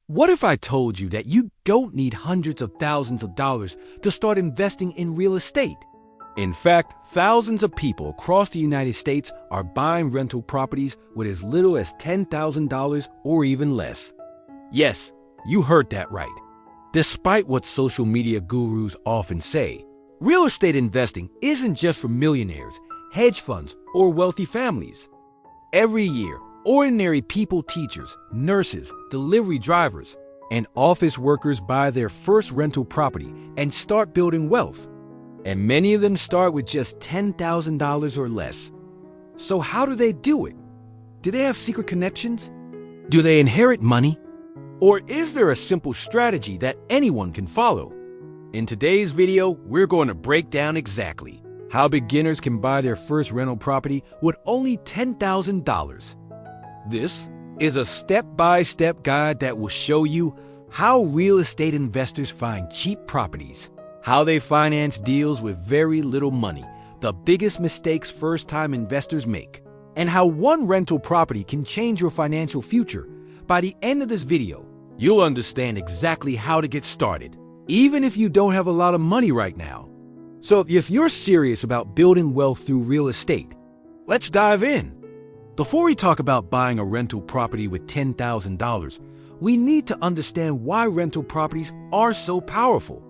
What if I told you that you don't need hundreds of thousands of dollars to start investing in real estate? In fact, thousands of people across the United States are buying rental properties with as little as $10,000 or even less. Yes, you heard that right. Despite what social media gurus often say, real estate investing isn't just for millionaires, hedge funds, or wealthy families. Every year, ordinary people, teachers, nurses, delivery drivers, and office workers buy their first rental property and start building wealth. And many of them start with just $10,000 or less. So how do they do it? Do they have secret connections? Do they inherit money? Or is there a simple strategy that anyone can follow? In today's video, we're going to break down exactly how beginners can buy their first rental property with only $10,000. This is a step-by-step guide that will show you how real estate investors find cheap properties, how they finance deals with very little money, the biggest mistakes first-time investors make, and how one rental property can change your financial future. By the end of this video, you'll understand exactly how to get started, even if you don't have a lot of money right now. So if you're serious about building wealth through real estate, let's dive in. Before we talk about buying a rental property with $10,000, we need to understand why rental properties are so powerful.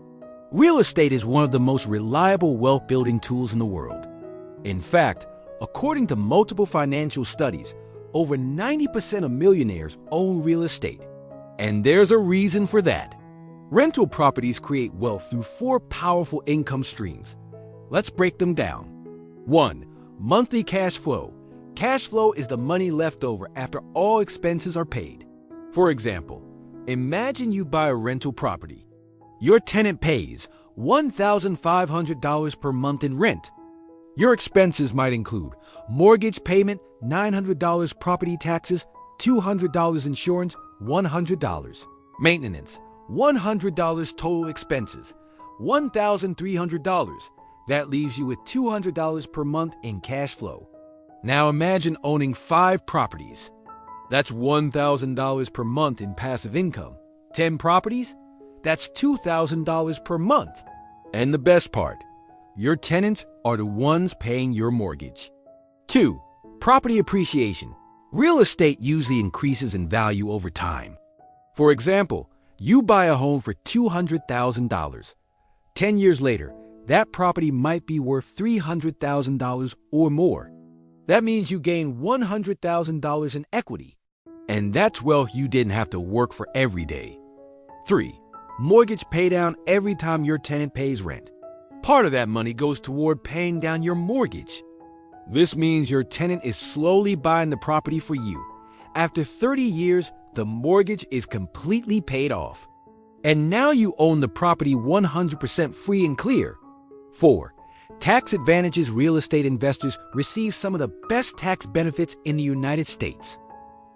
Real estate is one of the most reliable wealth-building tools in the world. In fact, according to multiple financial studies, over 90% of millionaires own real estate. And there's a reason for that. Rental properties create wealth through 4 powerful income streams. Let's break them down. 1. Monthly cash flow. Cash flow is the money left over after all expenses are paid. For example, imagine you buy a rental property. Your tenant pays $1,500 per month in rent. Your expenses might include mortgage payment, $900 property taxes, $200 insurance, $100 maintenance, $100 total expenses, $1,300. That leaves you with $200 per month in cash flow. Now imagine owning 5 properties. That's $1,000 per month in passive income. 10 properties? That's $2,000 per month. And the best part, your tenants are the ones paying your mortgage. 2. Property appreciation. Real estate usually increases in value over time. For example, you buy a home for $200,000. 10 years later, that property might be worth $300,000 or more. That means you gain $100,000 in equity. And that's wealth you didn't have to work for every day. 3. Mortgage paydown every time your tenant pays rent. Part of that money goes toward paying down your mortgage. This means your tenant is slowly buying the property for you. After 30 years, the mortgage is completely paid off. And now you own the property 100% free and clear. 4. Tax advantages. Real estate investors receive some of the best tax benefits in the United States.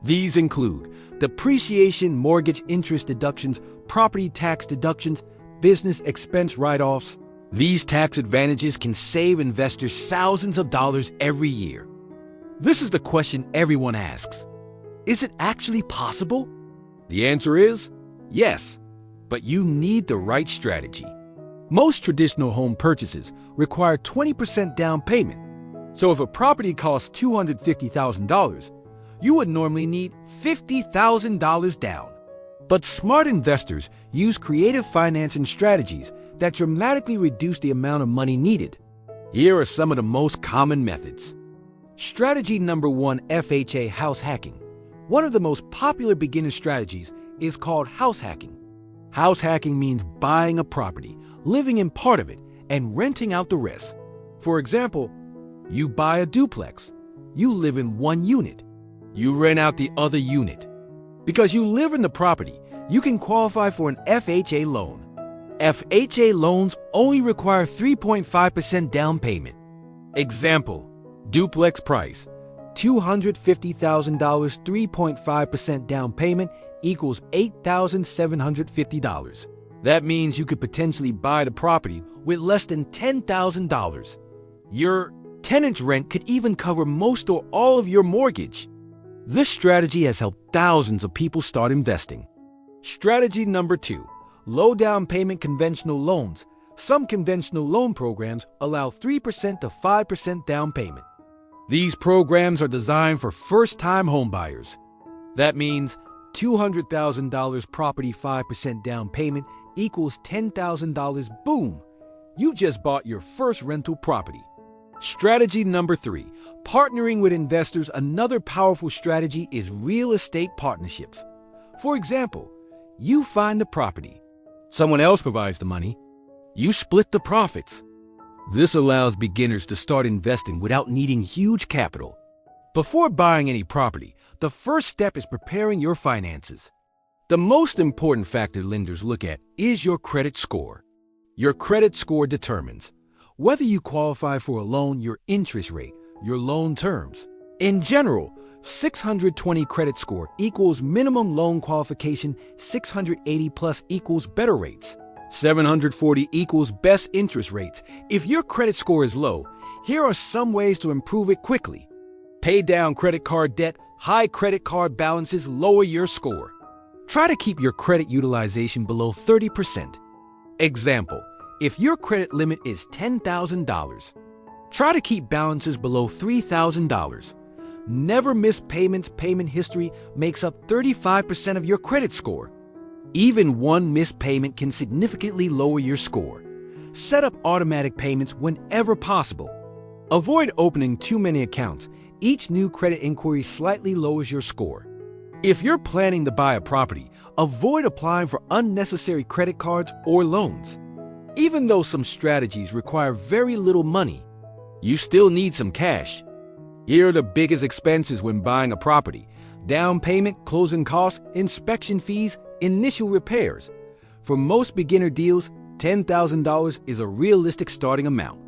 These include depreciation, mortgage interest deductions, property tax deductions, business expense write-offs. These tax advantages can save investors thousands of dollars every year. This is the question everyone asks. Is it actually possible? The answer is yes, but you need the right strategy. Most traditional home purchases require 20% down payment. So if a property costs $250,000, you would normally need $50,000 down. But smart investors use creative financing strategies that dramatically reduce the amount of money needed. Here are some of the most common methods. Strategy number 1, FHA house hacking. One of the most popular beginner strategies is called house hacking. House hacking means buying a property, living in part of it, and renting out the rest. For example, you buy a duplex. You live in one unit. You rent out the other unit. Because you live in the property, you can qualify for an FHA loan. FHA loans only require 3.5% down payment. Example, duplex price, $250,000, 3.5% down payment equals $8,750. That means you could potentially buy the property with less than $10,000. Your tenant's rent could even cover most or all of your mortgage. This strategy has helped thousands of people start investing. Strategy number 2. Low down payment conventional loans. Some conventional loan programs allow 3% to 5% down payment. These programs are designed for first-time homebuyers. That means $200,000 property 5% down payment equals $10,000. Boom! You just bought your first rental property. Strategy number 3. Partnering with investors. Another powerful strategy is real estate partnerships. For example, you find the property. Someone else provides the money. You split the profits. This allows beginners to start investing without needing huge capital. Before buying any property, the first step is preparing your finances. The most important factor lenders look at is your credit score. Your credit score determines whether you qualify for a loan, your interest rate, your loan terms. In general, 620 credit score equals minimum loan qualification, 680 plus equals better rates, 740 equals best interest rates. If your credit score is low, here are some ways to improve it quickly. Pay down credit card debt. High credit card balances lower your score. Try to keep your credit utilization below 30%. Example, if your credit limit is $10,000, try to keep balances below $3,000. Never miss payments. Payment history makes up 35% of your credit score. Even one missed payment can significantly lower your score. Set up automatic payments whenever possible. Avoid opening too many accounts. Each new credit inquiry slightly lowers your score. If you're planning to buy a property, avoid applying for unnecessary credit cards or loans. Even though some strategies require very little money, you still need some cash. Here are the biggest expenses when buying a property: down payment, closing costs, inspection fees, initial repairs. For most beginner deals, $10,000 is a realistic starting amount.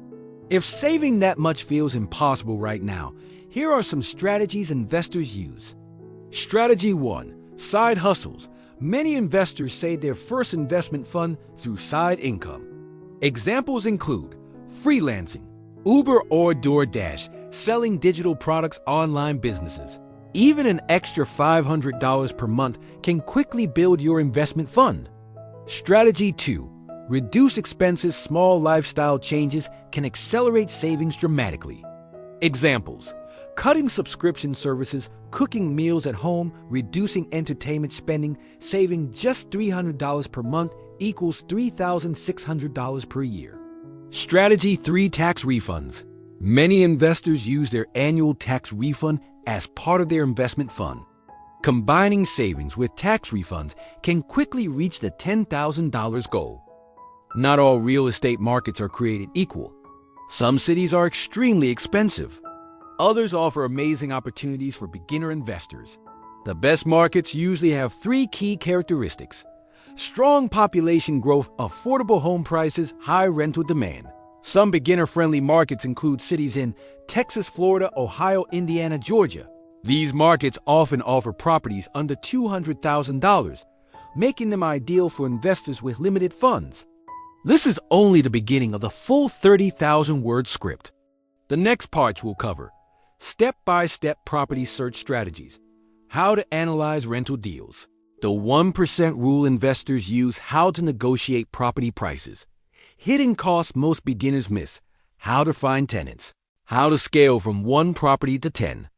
If saving that much feels impossible right now, here are some strategies investors use. Strategy 1. Side hustles. Many investors save their first investment fund through side income. Examples include freelancing, Uber or DoorDash, selling digital products, online businesses. Even an extra $500 per month can quickly build your investment fund. Strategy 2. Reduce expenses. Small lifestyle changes can accelerate savings dramatically. Examples: cutting subscription services, cooking meals at home, reducing entertainment spending. Saving just $300 per month equals $3,600 per year. Strategy 3. Tax refunds. Many investors use their annual tax refund as part of their investment fund. Combining savings with tax refunds can quickly reach the $10,000 goal. Not all real estate markets are created equal. Some cities are extremely expensive. Others offer amazing opportunities for beginner investors. The best markets usually have 3 key characteristics: strong population growth, affordable home prices, high rental demand. Some beginner-friendly markets include cities in Texas, Florida, Ohio, Indiana, Georgia. These markets often offer properties under $200,000, making them ideal for investors with limited funds. This is only the beginning of the full 30,000-word script. The next parts will cover step-by-step property search strategies, how to analyze rental deals, the 1% rule investors use, how to negotiate property prices, hidden costs most beginners miss, how to find tenants, how to scale from 1 property to 10,